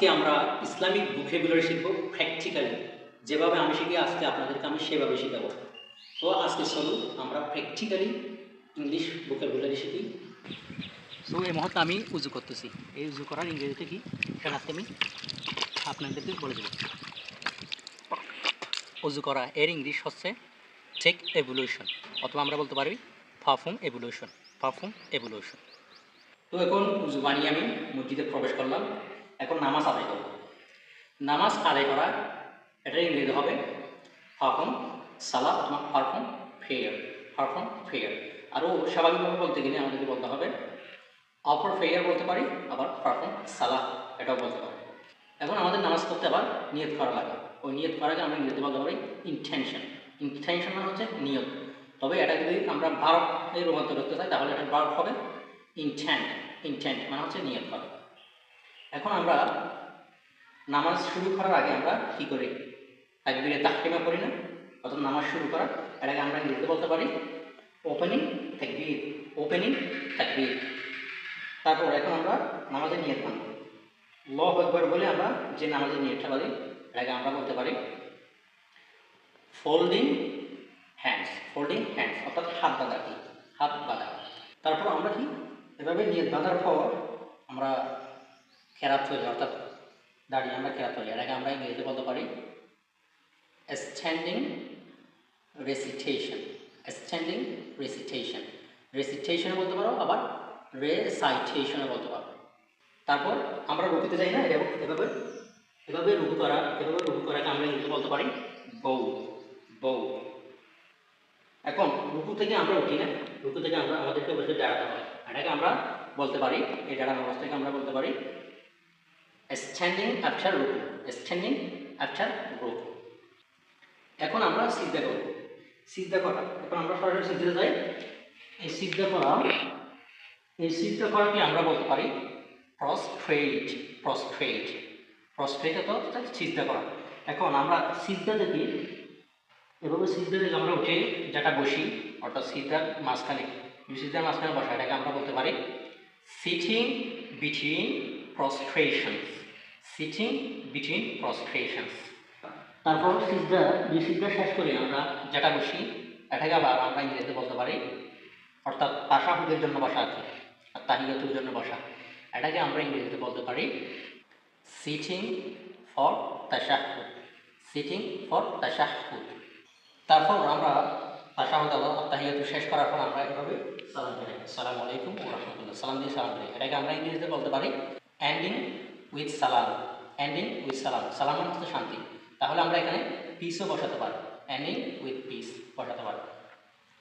আজকে আমরা Islamic vocabulary শিখব প্র্যাকটিক্যালি। যেভাবে আমি শিখি আজকে আপনাদেরকে আমি সেভাবে শেখাবো। তো আজকে চলুন আমরা প্র্যাকটিক্যালি ইংলিশ ভোকাবুলারি শিখি। তো এই মুহূর্তে আমি উজু করতেছি। এই উজু করার ইংরেজিতে কি সেটা আমি আপনাদেরকে বলে দেব। উজু করা এর ইংলিশ হচ্ছে টেক এভলিউশন, অথবা আমরা বলতে পারি পারফর্ম এভলিউশন। Perform evolution. তো এখন উজু বানিয়ে আমি মসজিদে প্রবেশ করলাম। এখন নামাজ আদায় করব। নামাজ আদায় করা এটা ইংরেজি হবে পারফর্ম সালাত অথবা পারফর্ম প্রেয়ার। Perform prayer. আরও স্বাভাবিকভাবে বলতে গেলে আমাদেরকে বলতে হবে অপর প্রেয়ার বলতে পারি, আবার পারফর্ম সালাত এটাও বলতে পারি। এখন আমাদের নামাজ পড়তে আবার নিয়ত করা লাগে। ওই নিয়ত করাকে আমরা ইংরেজিতে বলতে পারি ইনটেনশন। ইনটেনশন মানে হচ্ছে নিয়ত। তবে এটা যদি আমরা ভার্বে রূপান্তর করতে চাই তাহলে এটা ভার্ব হবে ইনটেন্ট। ইনটেন্ট মানে হচ্ছে নিয়ত করা। এখন আমরা নামাজ শুরু করার আগে আমরা কী করি? তাকবীরে তাহরিমা করি না? অর্থাৎ নামাজ শুরু করা এটাকে আমরা ইংরেজিতে বলতে পারি ওপেনিং তাকবীর। ওপেনিং তাকবীর। তারপর এখন আমরা নামাজের নিয়ত বানব। আল্লাহু আকবার বলে আমরা যে নামাজের নিয়তটা বাঁধি এটাকে আমরা বলতে পারি ফোল্ডিং হ্যান্ডস। ফোল্ডিং হ্যান্ডস অর্থাৎ হাত বাঁধা। কি হাত বাঁধা। তারপর আমরা কি এভাবে নিয়ত বাঁধার পর আমরা কেরাত চলি, অর্থাৎ দাঁড়িয়ে আমরা কেরাত চলি। এটাকে আমরা ইংরেজিতে বলতে পারি স্ট্যান্ডিং রেসিটেশন। Standing recitation. রেসিটেশনে বলতে পারো, আবার রেসাইটেশনে বলতে পারো। তারপর আমরা রুকুতে যাই না, এভাবে এভাবে রুকু করা। এভাবে রুকু করাকে আমরা ইংরেজিতে বলতে পারি বউ। বউ। এখন রুকু থেকে আমরা উঠি না, রুকু থেকে আমরা আমাদেরকে অবশ্যই দাঁড়াতে হয়। এটাকে আমরা বলতে পারি, এই দাঁড়ানো অবস্থাকে আমরা বলতে পারি স্ট্যান্ডিং আফটার রুকু। স্ট্যান্ডিং আফটার রুকু। এখন আমরা সিজদা করব। সিজদা করা, এখন আমরা সরাসরি সিজদাতে যাই। এই সিজদা করাকে আমরা বলতে পারি প্রস্ট্রেট। প্রস্ট্রেট। প্রস্ট্রেট অর্থাৎ সিজদা করা। এখন আমরা সিজদা থেকে এভাবে সিজদা থেকে আমরা উঠে যেটা বসি, অর্থাৎ সিজদার মাঝখানে, সিজদার মাঝখানে বসা, এটাকে আমরা বলতে পারি sitting between prostrations. Sitting between prostrations. তারপর সিজদা শেষ করে আমরা যেটা বসি এটাকে আবার আমরা ইংরেজিতে বলতে পারি, অর্থাৎ তাশাহুদের জন্য বসা আছে আর তাহিয়াতুর জন্য বসা, এটাকে আমরা ইংরেজিতে বলতে পারি সিটিং ফর তাশাহুদ। সিটিং ফর তাশাহুদ। তারপর আমরা তাশাহুদ আর তাহিয়াতু শেষ করার পর আমরা এভাবে সালাম দিই। আসসালামু আলাইকুম ওয়া রাহমাতুল্লাহ। সালাম দিয়ে সালাম দিই। এটাকে আমরা ইংরেজিতে বলতে পারি এন্ডিং উইথ সালাম। এন্ডিং উইথ সালাম। সালাম মানে হচ্ছে শান্তি। তাহলে আমরা এখানে পিসও বসাতে পারি, এন্ডিং উইথ পিস বসাতে পারি।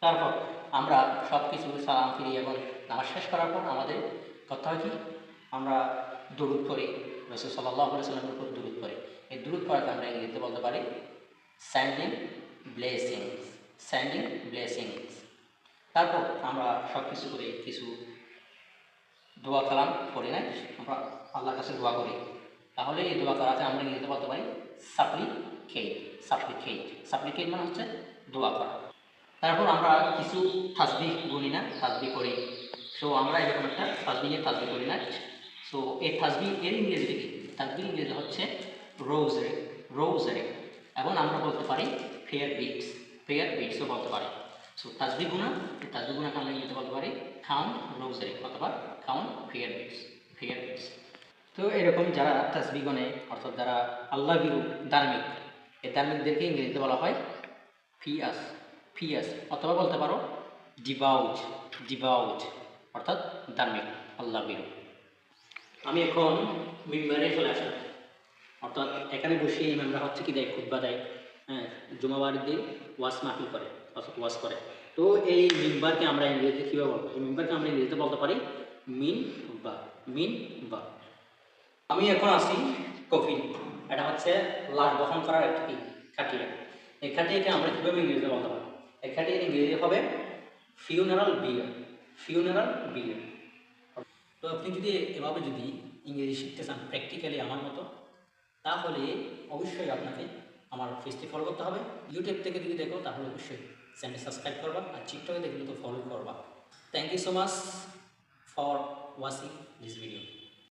তারপর আমরা সব কিছু সালাম ফিরি এবং নামাজ শেষ করার পর আমাদের কথা হয় কি, আমরা দুরূদ করি, রাসূল সাল্লাল্লাহু আলাইহি ওয়াসাল্লামের উপর দুরূদ করি। এই দুরূদ করাকে আমরা ইংরেজিতে বলতে পারি সেন্ডিং ব্লেসিংস। Sending blessings. তারপর আমরা সব কিছু করে কিছু দোয়া কালাম করি না, আমরা আল্লাহর কাছে দোয়া করি। তাহলে এই দোয়া করাকে আমরা ইংরেজিতে বলতে পারি সাপ্লিকেট। সাপ্লিকেট। সাপ্লিকেট মানে হচ্ছে দোয়া করা। তারপর আমরা কিছু তাসবিহ গুনি না, তাসবিহ করি। সো আমরা এরকম একটা তাসবিহ করি না। সো এই তাসবিহ এর ইংরেজিতে কি? তাসবিহ ইংরেজি হচ্ছে রোজারি। রোজারি। এবং আমরা বলতে পারি প্রেয়ার বিটস। প্রেয়ার বিটসও বলতে পারি। সো তাসবিহ গুনা, এই তাসবিহ গুনাকে আমরা ইংরেজিতে বলতে পারি কাউন্ট রোজারি অথবা count prayer beads. Prayer beads. তো এরকম যারা তাসবিহ গনে, অর্থাৎ যারা আল্লাহ ভীরু ধার্মিক, এই ধার্মিকদেরকে ইংরেজিতে বলা হয় পিয়াস। পিয়াস অথবা বলতে পারো ডিভাউট। ডিভাউট অর্থাৎ ধার্মিক, আল্লাহ ভীরু। আমি এখন মিম্বারে চলে আসলাম, অর্থাৎ এখানে বসে ইমামরা হচ্ছে কি দেয়, খুতবা দেয়। হ্যাঁ, জুমাবারদের ওয়াজ মাহফিল করে, অর্থাৎ ওয়াজ করে। তো এই মিম্বারকে আমরা ইংরেজিতে কীভাবে বলবো? এই মিম্বারকে আমরা ইংরেজিতে বলতে পারি মিন বা। মিন বা। আমি এখন আসি কফিন। এটা হচ্ছে লাশ বহন করার একটা কি খাটিয়া। এই খাটিয়াকে আমরা কীভাবে ইংরেজিতে বলতে পারি? এই খাটিয়ার ইংরেজি হবে ফিউনারাল বিয়ার। ফিউনারাল বিয়ার। তো আপনি যদি এভাবে যদি ইংরেজি শিখতে চান প্র্যাকটিক্যালি আমার মতো, তাহলে অবশ্যই আপনাকে আমার পেজটি ফলো করতে হবে। ইউটিউব থেকে যদি দেখো তাহলে অবশ্যই চ্যানেল সাবস্ক্রাইব করবা, আর টিকটকে দেখলে তো ফলো করবা। Thank you so much for watching this video.